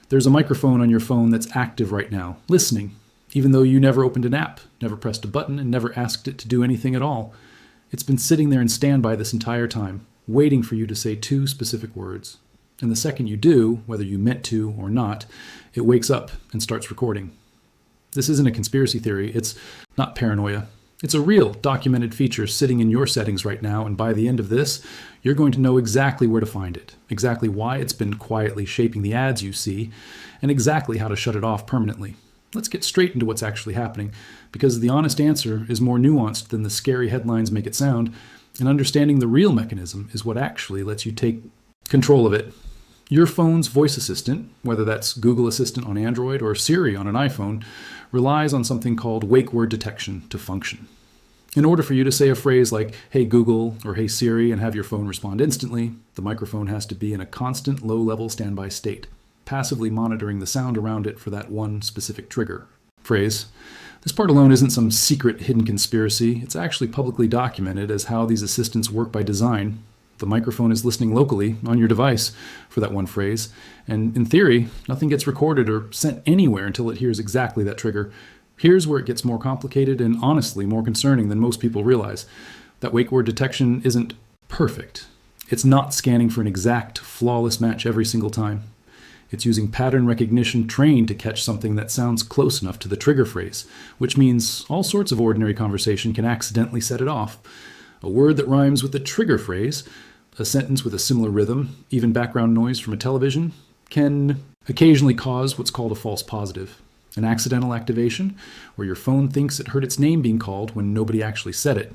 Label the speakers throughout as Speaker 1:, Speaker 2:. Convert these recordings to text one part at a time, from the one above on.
Speaker 1: There's a microphone on your phone that's active right now, listening, even though you never opened an app, never pressed a button, and never asked it to do anything at all. It's been sitting there in standby this entire time, waiting for you to say 2 specific words. And the second you do, whether you meant to or not, it wakes up and starts recording. This isn't a conspiracy theory. It's not paranoia. It's a real documented feature sitting in your settings right now, and by the end of this, you're going to know exactly where to find it, exactly why it's been quietly shaping the ads you see, and exactly how to shut it off permanently. Let's get straight into what's actually happening, because the honest answer is more nuanced than the scary headlines make it sound, and understanding the real mechanism is what actually lets you take control of it. Your phone's voice assistant, whether that's Google Assistant on Android or Siri on an iPhone, relies on something called wake word detection to function. In order for you to say a phrase like, "Hey Google" or "Hey Siri" and have your phone respond instantly, the microphone has to be in a constant low-level standby state, passively monitoring the sound around it for that one specific trigger phrase. This part alone isn't some secret hidden conspiracy. It's actually publicly documented as how these assistants work by design. The microphone is listening locally on your device for that one phrase, and in theory, nothing gets recorded or sent anywhere until it hears exactly that trigger. Here's where it gets more complicated and honestly more concerning than most people realize. That wake word detection isn't perfect. It's not scanning for an exact, flawless match every single time. It's using pattern recognition trained to catch something that sounds close enough to the trigger phrase, which means all sorts of ordinary conversation can accidentally set it off. A word that rhymes with the trigger phrase, a sentence with a similar rhythm, even background noise from a television, can occasionally cause what's called a false positive, an accidental activation where your phone thinks it heard its name being called when nobody actually said it.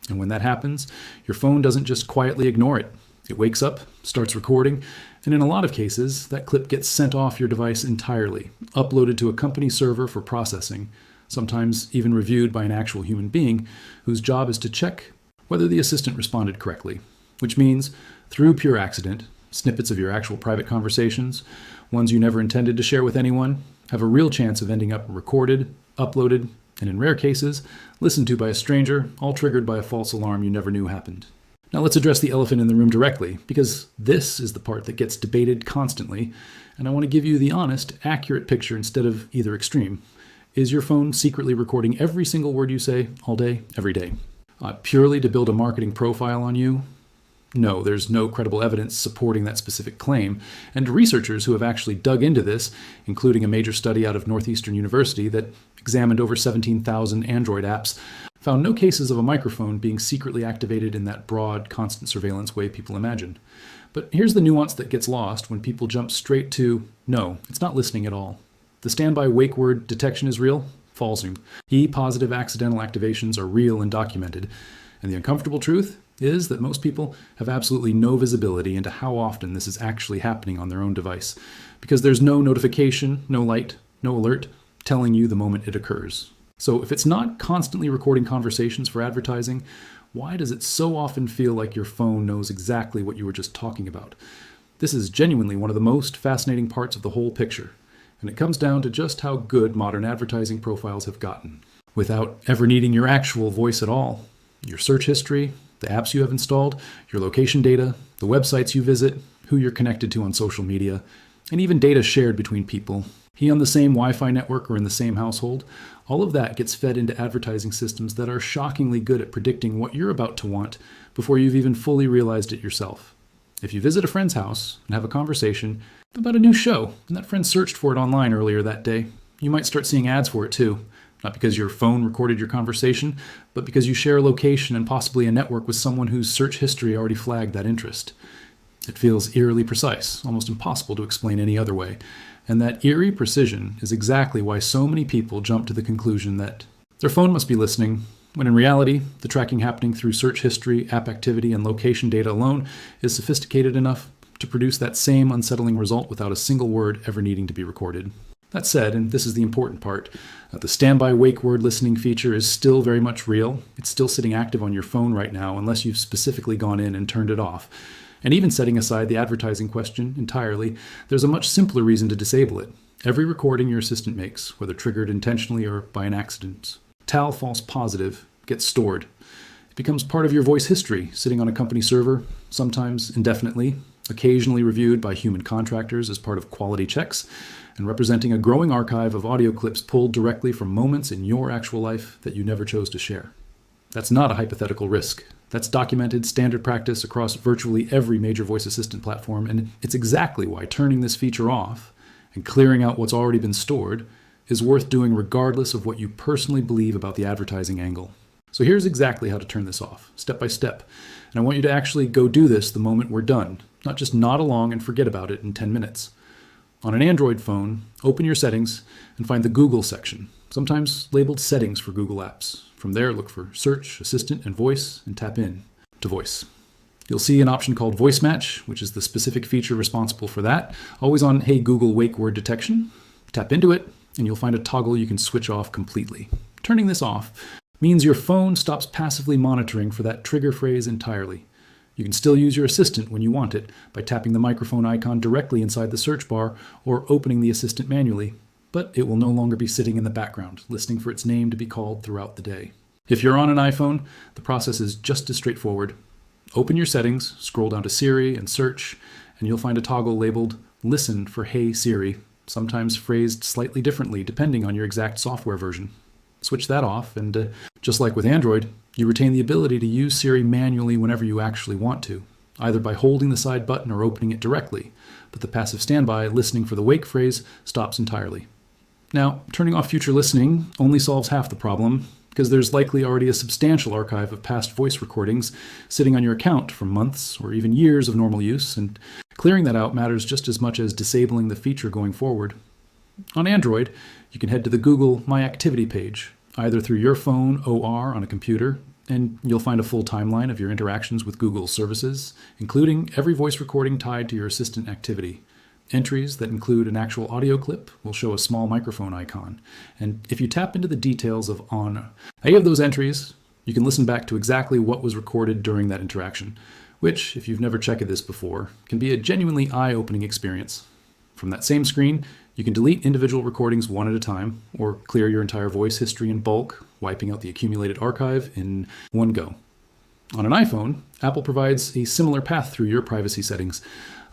Speaker 1: And when that happens, your phone doesn't just quietly ignore it. It wakes up, starts recording, and in a lot of cases, that clip gets sent off your device entirely, uploaded to a company server for processing, sometimes even reviewed by an actual human being whose job is to check whether the assistant responded correctly, which means, through pure accident, snippets of your actual private conversations, ones you never intended to share with anyone, have a real chance of ending up recorded, uploaded, and in rare cases, listened to by a stranger, all triggered by a false alarm you never knew happened. Now let's address the elephant in the room directly, because this is the part that gets debated constantly, and I want to give you the honest, accurate picture instead of either extreme. Is your phone secretly recording every single word you say, all day, every day? Purely to build a marketing profile on you? No, there's no credible evidence supporting that specific claim, and researchers who have actually dug into this, including a major study out of Northeastern University that examined over 17,000 Android apps, found no cases of a microphone being secretly activated in that broad, constant surveillance way people imagine. But here's the nuance that gets lost when people jump straight to, no, it's not listening at all. The standby wake word detection is real? False. E-positive accidental activations are real and documented. And the uncomfortable truth is that most people have absolutely no visibility into how often this is actually happening on their own device, because there's no notification, no light, no alert telling you the moment it occurs. So if it's not constantly recording conversations for advertising, why does it so often feel like your phone knows exactly what you were just talking about? This is genuinely one of the most fascinating parts of the whole picture, and it comes down to just how good modern advertising profiles have gotten, without ever needing your actual voice at all. Your search history, the apps you have installed, your location data, the websites you visit, who you're connected to on social media, and even data shared between people. He on the same Wi-Fi network or in the same household, all of that gets fed into advertising systems that are shockingly good at predicting what you're about to want before you've even fully realized it yourself. If you visit a friend's house and have a conversation about a new show, and that friend searched for it online earlier that day, you might start seeing ads for it too. Not because your phone recorded your conversation, but because you share a location and possibly a network with someone whose search history already flagged that interest. It feels eerily precise, almost impossible to explain any other way. And that eerie precision is exactly why so many people jump to the conclusion that their phone must be listening, when in reality, the tracking happening through search history, app activity, and location data alone is sophisticated enough to produce that same unsettling result without a single word ever needing to be recorded. That said, and this is the important part, the standby wake word listening feature is still very much real. It's still sitting active on your phone right now unless you've specifically gone in and turned it off. And even setting aside the advertising question entirely, there's a much simpler reason to disable it. Every recording your assistant makes, whether triggered intentionally or by an accident, TAL false positive, gets stored. It becomes part of your voice history, sitting on a company server, sometimes indefinitely, occasionally reviewed by human contractors as part of quality checks, and representing a growing archive of audio clips pulled directly from moments in your actual life that you never chose to share. That's not a hypothetical risk. That's documented standard practice across virtually every major voice assistant platform, and it's exactly why turning this feature off and clearing out what's already been stored is worth doing regardless of what you personally believe about the advertising angle. So here's exactly how to turn this off, step by step. And I want you to actually go do this the moment we're done, not just nod along and forget about it in 10 minutes. On an Android phone, open your settings and find the Google section, sometimes labeled Settings for Google Apps. From there, look for Search, Assistant, and Voice, and tap in to Voice. You'll see an option called Voice Match, which is the specific feature responsible for that. Always on Hey Google wake word detection. Tap into it, and you'll find a toggle you can switch off completely. Turning this off means your phone stops passively monitoring for that trigger phrase entirely. You can still use your assistant when you want it by tapping the microphone icon directly inside the search bar or opening the assistant manually, but it will no longer be sitting in the background, listening for its name to be called throughout the day. If you're on an iPhone, the process is just as straightforward. Open your settings, scroll down to Siri and search, and you'll find a toggle labeled Listen for Hey Siri, sometimes phrased slightly differently depending on your exact software version. Switch that off, and just like with Android, you retain the ability to use Siri manually whenever you actually want to, either by holding the side button or opening it directly, but the passive standby listening for the wake phrase stops entirely. Now, turning off future listening only solves half the problem, because there's likely already a substantial archive of past voice recordings sitting on your account from months or even years of normal use, and clearing that out matters just as much as disabling the feature going forward. On Android, you can head to the Google My Activity page, either through your phone OR on a computer, and you'll find a full timeline of your interactions with Google services, including every voice recording tied to your assistant activity. Entries that include an actual audio clip will show a small microphone icon, and if you tap into the details of on any of those entries, you can listen back to exactly what was recorded during that interaction, which, if you've never checked this before, can be a genuinely eye-opening experience. From that same screen, you can delete individual recordings one at a time, or clear your entire voice history in bulk, wiping out the accumulated archive in one go. On an iPhone, Apple provides a similar path through your privacy settings,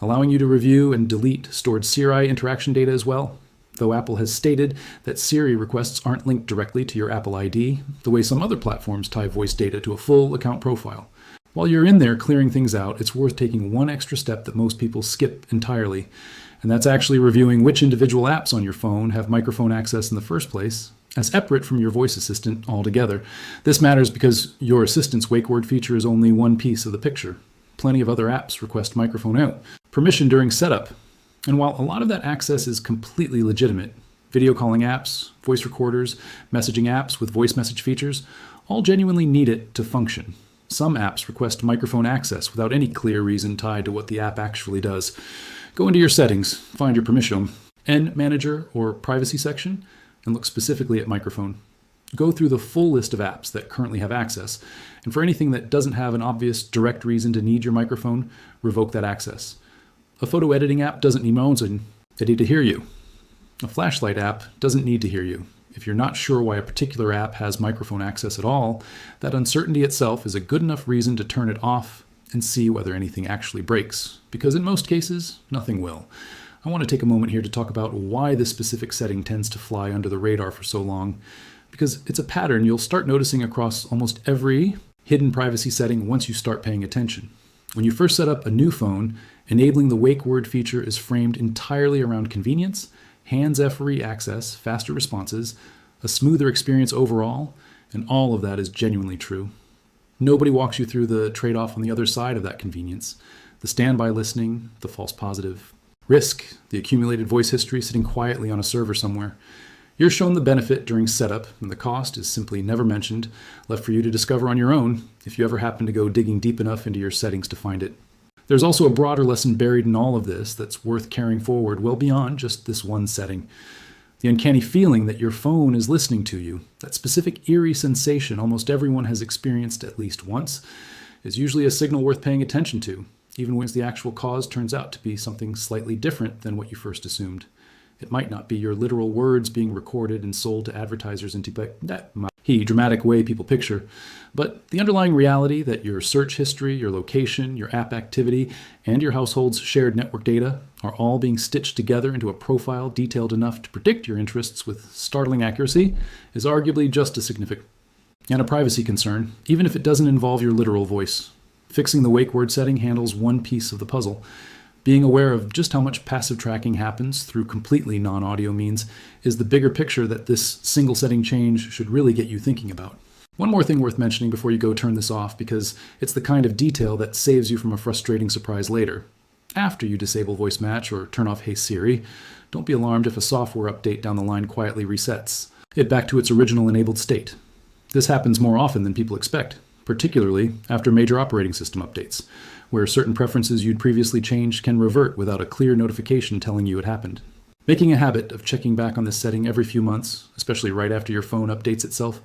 Speaker 1: allowing you to review and delete stored Siri interaction data as well, though Apple has stated that Siri requests aren't linked directly to your Apple ID, the way some other platforms tie voice data to a full account profile. While you're in there clearing things out, it's worth taking one extra step that most people skip entirely, and that's actually reviewing which individual apps on your phone have microphone access in the first place, as separate from your voice assistant altogether. This matters because your assistant's wake word feature is only one piece of the picture. Plenty of other apps request microphone out, permission during setup, and while a lot of that access is completely legitimate, video calling apps, voice recorders, messaging apps with voice message features, all genuinely need it to function. Some apps request microphone access without any clear reason tied to what the app actually does. Go into your settings, find your permission, N Manager or Privacy section, and look specifically at microphone. Go through the full list of apps that currently have access, and for anything that doesn't have an obvious direct reason to need your microphone, revoke that access. A photo editing app doesn't need to hear you. A flashlight app doesn't need to hear you. If you're not sure why a particular app has microphone access at all, that uncertainty itself is a good enough reason to turn it off and see whether anything actually breaks, because in most cases, nothing will. I want to take a moment here to talk about why this specific setting tends to fly under the radar for so long, because it's a pattern you'll start noticing across almost every hidden privacy setting once you start paying attention. When you first set up a new phone, enabling the wake word feature is framed entirely around convenience, hands-free access, faster responses, a smoother experience overall, and all of that is genuinely true. Nobody walks you through the trade-off on the other side of that convenience. The standby listening, the false positive risk, the accumulated voice history sitting quietly on a server somewhere. You're shown the benefit during setup, and the cost is simply never mentioned, left for you to discover on your own if you ever happen to go digging deep enough into your settings to find it. There's also a broader lesson buried in all of this that's worth carrying forward well beyond just this one setting. The uncanny feeling that your phone is listening to you, that specific eerie sensation almost everyone has experienced at least once, is usually a signal worth paying attention to, even when the actual cause turns out to be something slightly different than what you first assumed. It might not be your literal words being recorded and sold to advertisers and dramatic way people picture. But the underlying reality that your search history, your location, your app activity, and your household's shared network data are all being stitched together into a profile detailed enough to predict your interests with startling accuracy is arguably just as significant. And a privacy concern, even if it doesn't involve your literal voice. Fixing the wake word setting handles one piece of the puzzle. Being aware of just how much passive tracking happens through completely non-audio means is the bigger picture that this single setting change should really get you thinking about. One more thing worth mentioning before you go turn this off, because it's the kind of detail that saves you from a frustrating surprise later. After you disable voice match or turn off Hey Siri, don't be alarmed if a software update down the line quietly resets it back to its original enabled state. This happens more often than people expect, particularly after major operating system updates, where certain preferences you'd previously changed can revert without a clear notification telling you it happened. Making a habit of checking back on this setting every few months, especially right after your phone updates itself,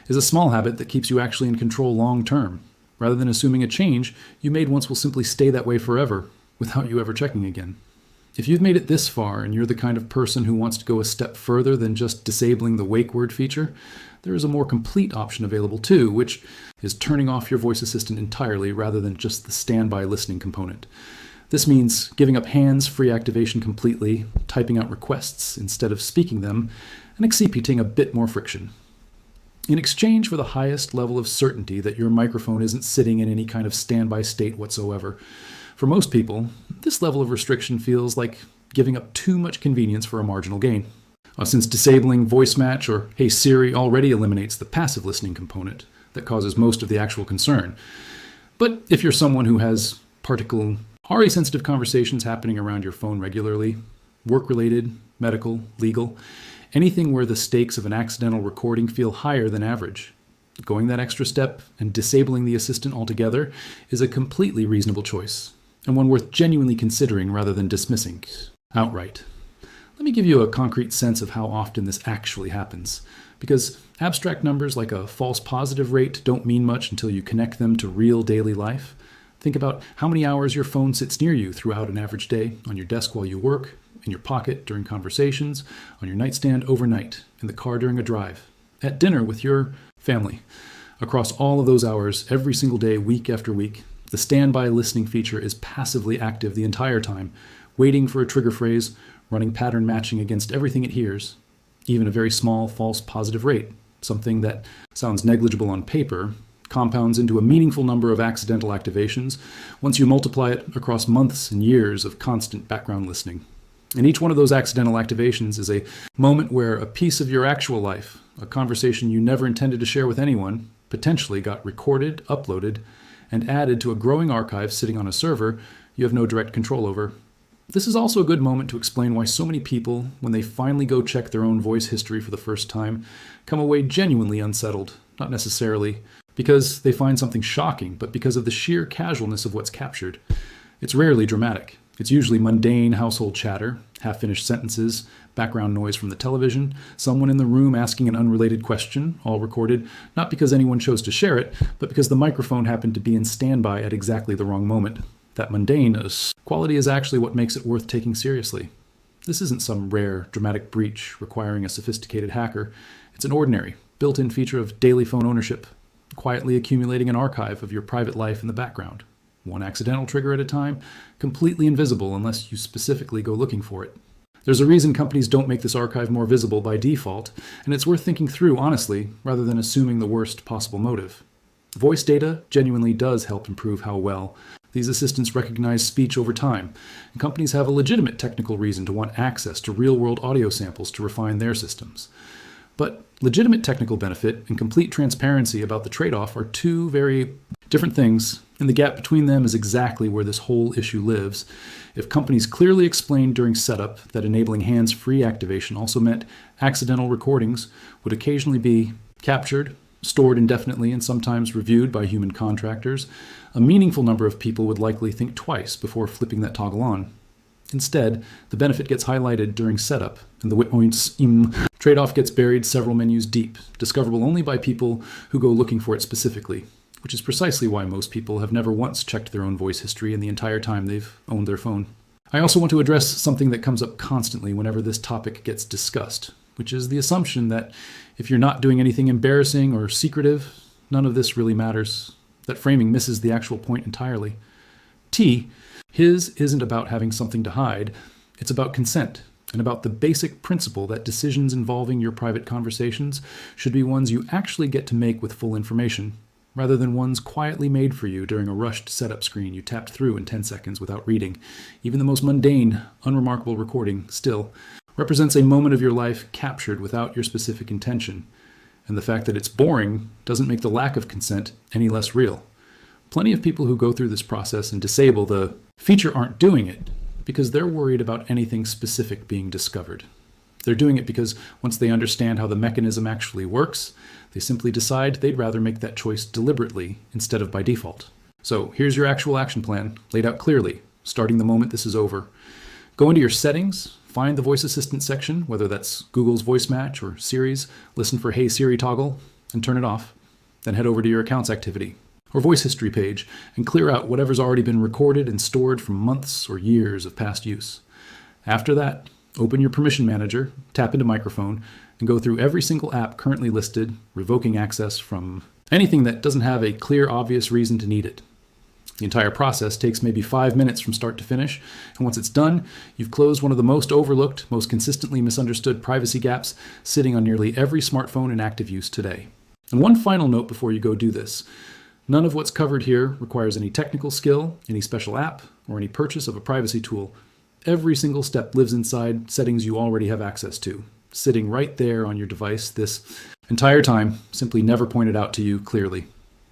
Speaker 1: is a small habit that keeps you actually in control long term, rather than assuming a change you made once will simply stay that way forever without you ever checking again. If you've made it this far and you're the kind of person who wants to go a step further than just disabling the wake word feature, there is a more complete option available too, which is turning off your voice assistant entirely rather than just the standby listening component. This means giving up hands-free activation completely, typing out requests instead of speaking them, and exceeding a bit more friction. In exchange for the highest level of certainty that your microphone isn't sitting in any kind of standby state whatsoever, for most people, this level of restriction feels like giving up too much convenience for a marginal gain. Since disabling voice match or Hey Siri already eliminates the passive listening component that causes most of the actual concern. But if you're someone who has already sensitive conversations happening around your phone regularly, work-related, medical, legal, anything where the stakes of an accidental recording feel higher than average, going that extra step and disabling the assistant altogether is a completely reasonable choice, and one worth genuinely considering rather than dismissing outright. Let me give you a concrete sense of how often this actually happens, because abstract numbers like a false positive rate don't mean much until you connect them to real daily life. Think about how many hours your phone sits near you throughout an average day, on your desk while you work, in your pocket during conversations, on your nightstand overnight, in the car during a drive, at dinner with your family. Across all of those hours, every single day, week after week, the standby listening feature is passively active the entire time, waiting for a trigger phrase, running pattern matching against everything it hears, even a very small false positive rate, something that sounds negligible on paper, compounds into a meaningful number of accidental activations once you multiply it across months and years of constant background listening. And each one of those accidental activations is a moment where a piece of your actual life, a conversation you never intended to share with anyone, potentially got recorded, uploaded, and added to a growing archive sitting on a server you have no direct control over. This is also a good moment to explain why so many people, when they finally go check their own voice history for the first time, come away genuinely unsettled, not necessarily because they find something shocking, but because of the sheer casualness of what's captured. It's rarely dramatic. It's usually mundane household chatter, half-finished sentences, background noise from the television, someone in the room asking an unrelated question, all recorded not because anyone chose to share it, but because the microphone happened to be in standby at exactly the wrong moment. That mundaneness quality is actually what makes it worth taking seriously. This isn't some rare, dramatic breach requiring a sophisticated hacker. It's an ordinary, built-in feature of daily phone ownership, quietly accumulating an archive of your private life in the background. One accidental trigger at a time, completely invisible unless you specifically go looking for it. There's a reason companies don't make this archive more visible by default, and it's worth thinking through honestly, rather than assuming the worst possible motive. Voice data genuinely does help improve how well these assistants recognize speech over time, and companies have a legitimate technical reason to want access to real-world audio samples to refine their systems. But legitimate technical benefit and complete transparency about the trade-off are two very different things, and the gap between them is exactly where this whole issue lives. If companies clearly explained during setup that enabling hands-free activation also meant accidental recordings would occasionally be captured, stored indefinitely, and sometimes reviewed by human contractors, a meaningful number of people would likely think twice before flipping that toggle on. Instead, the benefit gets highlighted during setup, and the trade-off gets buried several menus deep, discoverable only by people who go looking for it specifically, which is precisely why most people have never once checked their own voice history in the entire time they've owned their phone. I also want to address something that comes up constantly whenever this topic gets discussed, which is the assumption that if you're not doing anything embarrassing or secretive, none of this really matters. That framing misses the actual point entirely. T, his isn't about having something to hide. It's about consent and about the basic principle that decisions involving your private conversations should be ones you actually get to make with full information, rather than ones quietly made for you during a rushed setup screen you tapped through in 10 seconds without reading. Even the most mundane, unremarkable recording still represents a moment of your life captured without your specific intention. And the fact that it's boring doesn't make the lack of consent any less real. Plenty of people who go through this process and disable the feature aren't doing it because they're worried about anything specific being discovered. They're doing it because once they understand how the mechanism actually works, they simply decide they'd rather make that choice deliberately instead of by default. So here's your actual action plan, laid out clearly, starting the moment this is over. Go into your settings, find the voice assistant section, whether that's Google's voice match or Siri's, listen for Hey Siri toggle, and turn it off. Then head over to your accounts activity or voice history page and clear out whatever's already been recorded and stored from months or years of past use. After that, open your permission manager, tap into microphone, and go through every single app currently listed, revoking access from anything that doesn't have a clear, obvious reason to need it. The entire process takes maybe 5 minutes from start to finish, and once it's done, you've closed one of the most overlooked, most consistently misunderstood privacy gaps sitting on nearly every smartphone in active use today. And one final note before you go do this. None of what's covered here requires any technical skill, any special app, or any purchase of a privacy tool. Every single step lives inside settings you already have access to, sitting right there on your device this entire time, simply never pointed out to you clearly.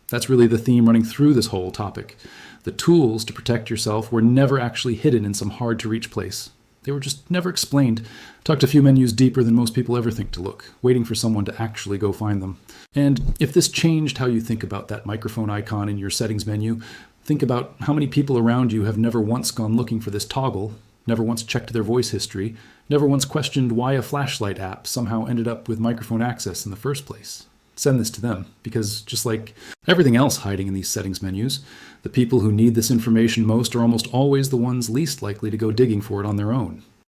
Speaker 1: That's really the theme running through this whole topic. The tools to protect yourself were never actually hidden in some hard-to-reach place. They were just never explained, tucked a few menus deeper than most people ever think to look, waiting for someone to actually go find them. And if this changed how you think about that microphone icon in your settings menu, think about how many people around you have never once gone looking for this toggle, never once checked their voice history, never once questioned why a flashlight app somehow ended up with microphone access in the first place. Send this to them, because just like everything else hiding in these settings menus, the people who need this information most are almost always the ones least likely to go digging for it on their own.